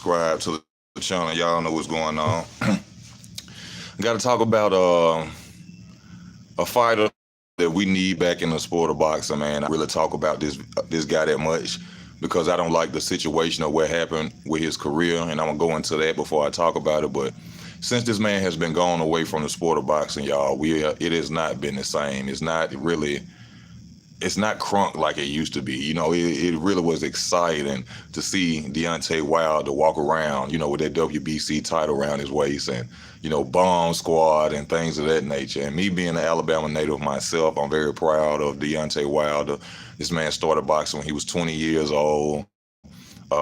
subscribe to the channel. Y'all know what's going on. Got to talk about a fighter that we need back in the sport of boxing, man. I really talk about this guy that much because I don't like the situation of what happened with his career, and I'm gonna go into that before I talk about it. But since this man has been gone away from the sport of boxing, y'all, it has not been the same. It's not crunk like it used to be. It really was exciting to see Deontay Wilder walk around, with that WBC title around his waist and, bomb squad and things of that nature. And me being an Alabama native myself, I'm very proud of Deontay Wilder. This man started boxing when he was 20 years old,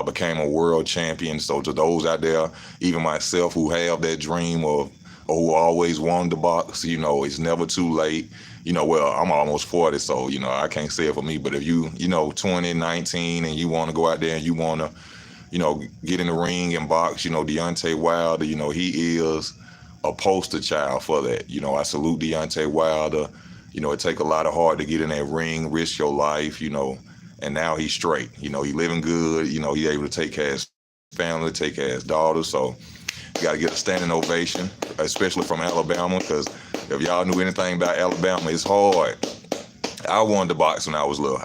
became a world champion. So to those out there, even myself who have that dream of, or who always wanted to box, it's never too late. Well, I'm almost 40, so, I can't say it for me. But if you, 20, 19, and you want to go out there and you want to, get in the ring and box, Deontay Wilder, he is a poster child for that. I salute Deontay Wilder. It take a lot of heart to get in that ring, risk your life, and now he's straight. He living good. He able to take care of his family, take care of his daughter. So you got to get a standing ovation, especially from Alabama, because if y'all knew anything about Alabama, it's hard. I wanted to box when I was little.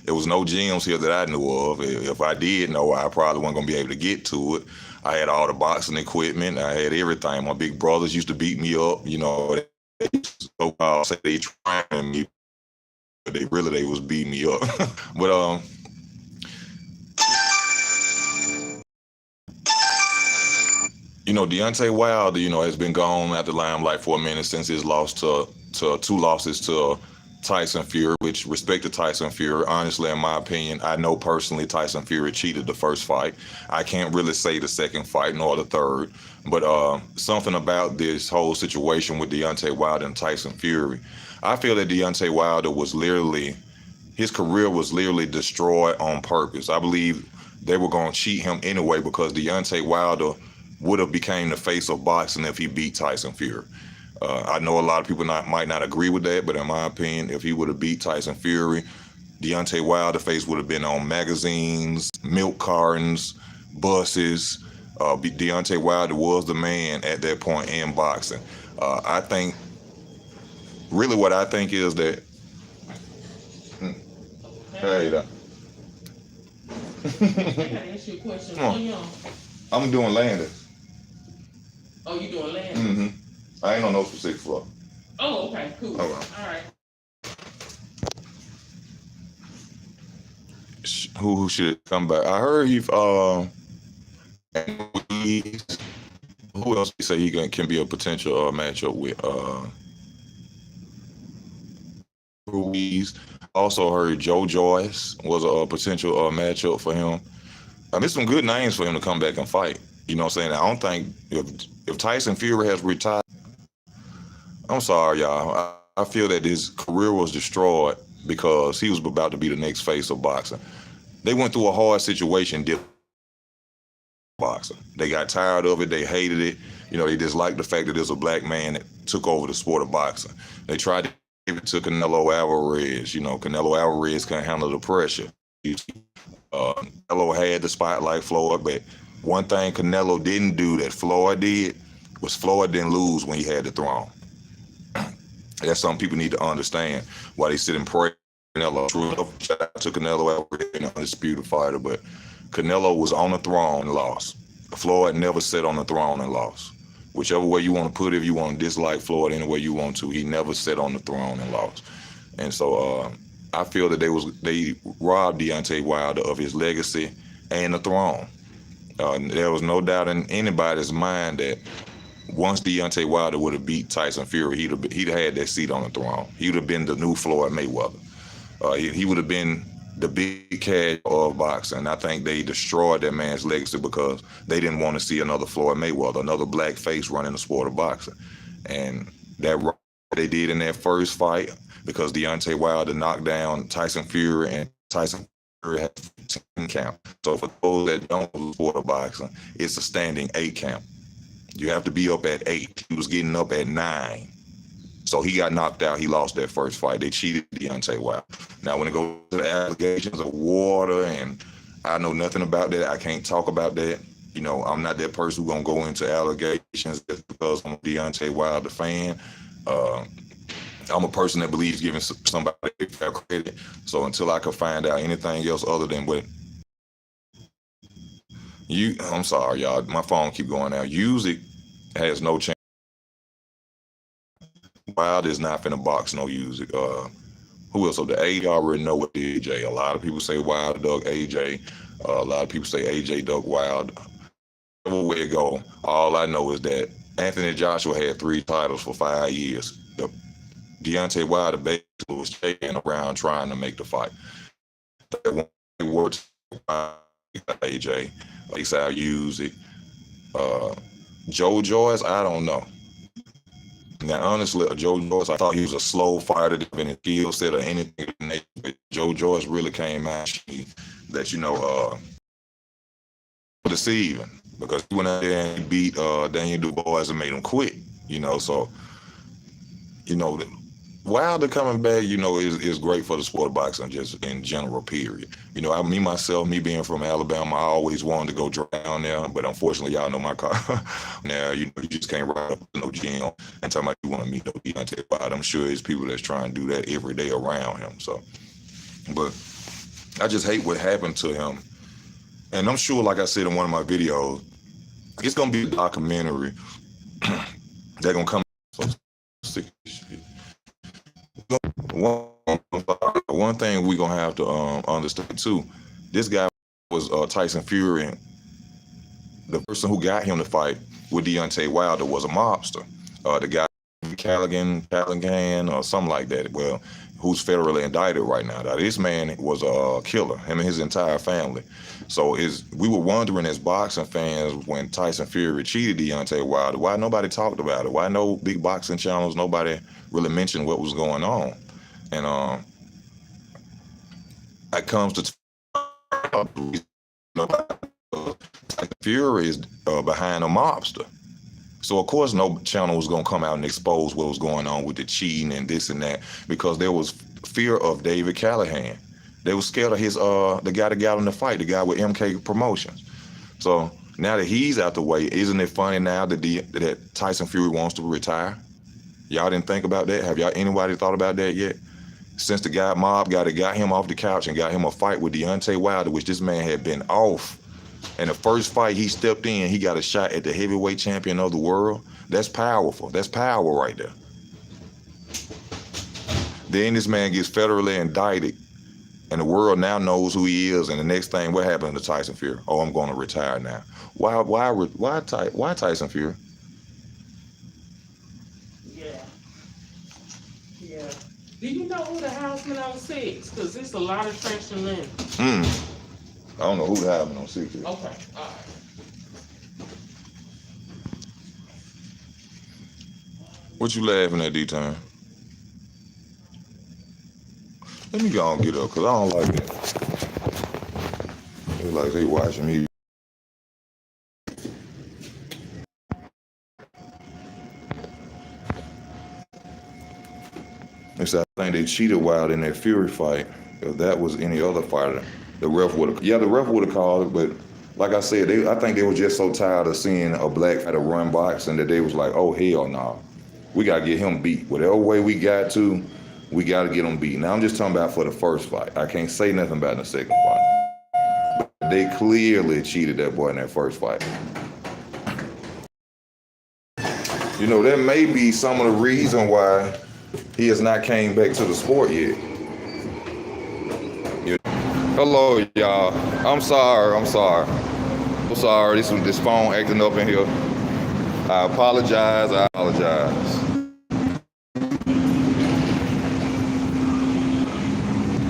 There was no gyms here that I knew of. If I did know, I probably wasn't gonna be able to get to it. I had all the boxing equipment. I had everything. My big brothers used to beat me up. They used to say they trying me, but they was beating me up. But Deontay Wilder, has been gone out the limelight for a minute since his loss to two losses to Tyson Fury, which respected Tyson Fury. Honestly, in my opinion, I know personally Tyson Fury cheated the first fight. I can't really say the second fight nor the third, but something about this whole situation with Deontay Wilder and Tyson Fury, I feel that Deontay Wilder his career was literally destroyed on purpose. I believe they were going to cheat him anyway because Deontay Wilder would have became the face of boxing if he beat Tyson Fury. I know a lot of people might not agree with that, but in my opinion, if he would have beat Tyson Fury, Deontay Wilder's face would have been on magazines, milk cartons, buses. Deontay Wilder was the man at that point in boxing. I think, really what I think is that, hey, I gotta ask you a question. Come on. I'm doing landing. Oh, you doing land? Mm-hmm. I ain't on no specific floor. Oh, okay, cool. All right. All right. Who should come back? I heard who else you say he can be a potential matchup with Ruiz. Also heard Joe Joyce was a potential matchup for him. There's some good names for him to come back and fight. You know what I'm saying? I don't think if Tyson Fury has retired, I'm sorry, y'all. I feel that his career was destroyed because he was about to be the next face of boxing. They went through a hard situation, did boxing. They got tired of it. They hated it. They disliked the fact that there's a black man that took over the sport of boxing. They tried to give it to Canelo Alvarez. Canelo Alvarez couldn't handle the pressure. Canelo had the spotlight, Floyd, but one thing Canelo didn't do that Floyd did was Floyd didn't lose when he had the throne. That's something people need to understand why they sit and pray. Canelo, shout out to Canelo Alvarez, an undisputed fighter, but Canelo was on the throne and lost. Floyd never sat on the throne and lost. Whichever way you want to put it, if you want to dislike Floyd any way you want to, he never sat on the throne and lost. And so I feel that they robbed Deontay Wilder of his legacy and the throne. There was no doubt in anybody's mind that once Deontay Wilder would have beat Tyson Fury, he'd have had that seat on the throne. He would have been the new Floyd Mayweather. He would have been the big cat of boxing. I think they destroyed that man's legacy because they didn't want to see another Floyd Mayweather, another black face running the sport of boxing. And that they did in that first fight because Deontay Wilder knocked down Tyson Fury, and Tyson Fury had 10 count. So for those that don't know the sport of boxing, it's a standing 8 count. You have to be up at 8. He was getting up at 9. So he got knocked out. He lost that first fight. They cheated Deontay Wilder. Now, when it goes to the allegations of water and I know nothing about that. I can't talk about that. You know, I'm not that person who's gonna go into allegations just because I'm a Deontay Wilder fan. Uh, I'm a person that believes giving somebody fair credit. So until I can find out anything else other than what I'm sorry, y'all. My phone keep going out. Music has no chance. Wilder is not finna box no music. Who else? So the AJ already know what AJ. A lot of people say Wilder dug AJ. A lot of people say AJ dug Wilder. Whatever way it go, all I know is that Anthony Joshua had 3 titles for 5 years. Deontay Wilder basically was chasing around trying to make the fight. Worked AJ, Ace use it. Joe Joyce, I don't know. Now, honestly, Joe Joyce, I thought he was a slow fighter, in his skill set or anything. But Joe Joyce really came out that, deceiving, because he went out there and he beat Daniel Dubois and made him quit. So Wilder coming back, is great for the sport of boxing, just in general, period. Me being from Alabama, I always wanted to go down there, but unfortunately, y'all know my car. Now, you just can't ride up to no gym and tell me you want to meet no Deontay Wilder. I'm sure there's people that's trying to do that every day around him. So, but I just hate what happened to him. And I'm sure, like I said in one of my videos, it's going to be a documentary. They're going to come. One thing we're going to have to understand, too, this guy was Tyson Fury, and the person who got him to fight with Deontay Wilder was a mobster. The guy, Callaghan, or something like that, well, who's federally indicted right now. Now, this man was a killer, him and his entire family. So we were wondering as boxing fans when Tyson Fury cheated Deontay Wilder, why nobody talked about it? Why no big boxing channels, nobody really mentioned what was going on? And it comes to Tyson Fury is behind a mobster. So, of course, no channel was going to come out and expose what was going on with the cheating and this and that, because there was fear of David Callahan. They were scared of the guy that got in the fight, the guy with MK Promotions. So now that he's out the way, isn't it funny now that Tyson Fury wants to retire? Y'all didn't think about that? Have anybody thought about that yet? Since the mob got him off the couch and got him a fight with Deontay Wilder, which this man had been off. And the first fight he stepped in, he got a shot at the heavyweight champion of the world. That's powerful. That's power right there. Then this man gets federally indicted, and the world now knows who he is. And the next thing, what happened to Tyson Fury? Oh, I'm going to retire now. Why Tyson Fury? Yeah. Do you know who the houseman on 6? Because it's a lot of trash in there. I don't know who the houseman on 6 is. Okay, all right. What you laughing at, D-Time? Let me go and get up, because I don't like that. It's like they watching me. I think they cheated Wilder in that Fury fight. If that was any other fighter, the ref would have called it. But like I said, I think they were just so tired of seeing a black fighter run boxing that they was like, oh, hell no. We got to get him beat. Whatever way we got to get him beat. Now, I'm just talking about for the first fight. I can't say nothing about the second fight. But they clearly cheated that boy in that first fight. That may be some of the reason why he has not came back to the sport yet. Hello, y'all. I'm sorry. This phone acting up in here. I apologize.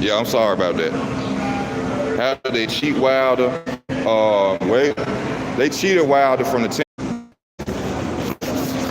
Yeah, I'm sorry about that. How did they cheat Wilder? They cheated Wilder from the 10.